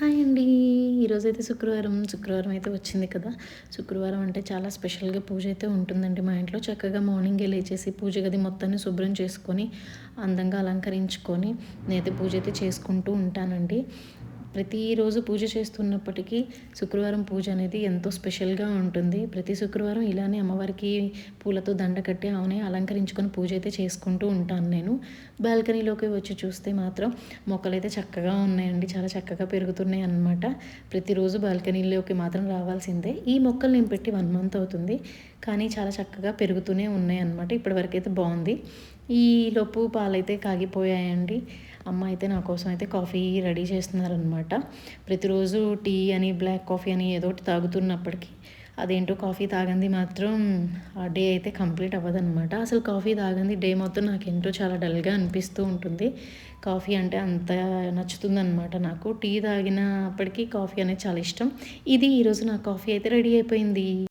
Hi అండి. ఈరోజైతే శుక్రవారం అయితే వచ్చింది కదా! శుక్రవారం అంటే చాలా స్పెషల్‌గా పూజ అయితే ఉంటుందండి మా ఇంట్లో. చక్కగా మార్నింగే లేచేసి పూజ గది మొత్తాన్ని శుభ్రం చేసుకొని, అందంగా అలంకరించుకొని, నేనైతే పూజ అయితే చేసుకుంటూ ఉంటానండి. ప్రతిరోజు పూజ చేస్తున్నప్పటికీ శుక్రవారం పూజ అనేది ఎంతో స్పెషల్‌గా ఉంటుంది. ప్రతి శుక్రవారం ఇలానే అమ్మవారికి పూలతో దండ కట్టి ఆమెని అలంకరించుకొని పూజ అయితే చేసుకుంటూ ఉంటాను నేను. బాల్కనీలోకి వచ్చి చూస్తే మాత్రం మొక్కలైతే చక్కగా ఉన్నాయండి. చాలా చక్కగా పెరుగుతున్నాయి అన్నమాట. ప్రతిరోజు బాల్కనీలోకి మాత్రం రావాల్సిందే. ఈ మొక్కలు నేను పెట్టి 1 మంత్ అవుతుంది. కానీ చాలా చక్కగా పెరుగుతూనే ఉన్నాయన్నమాట. ఇప్పటివరకైతే బావుంది. ఈలోపు పాలైతే కాగిపోయాయండి. అమ్మ అయితే నా కోసం అయితే కాఫీ రెడీ చేస్తున్నారనమాట. ప్రతిరోజు టీ అని, బ్లాక్ కాఫీ అని ఏదో ఒకటి తాగుతున్నప్పటికీ అదేంటో కాఫీ తాగంది మాత్రం ఆ డే అయితే కంప్లీట్ అవ్వదనమాట. అసలు కాఫీ తాగంది డే మొత్తం నాకేంటో చాలా డల్‌గా అనిపిస్తూ ఉంటుంది. కాఫీ అంటే అంత నచ్చుతుందనమాట నాకు. టీ తాగినప్పటికీ కాఫీ అనేది చాలా ఇష్టం. ఇది ఈరోజు నా కాఫీ అయితే రెడీ అయిపోయింది.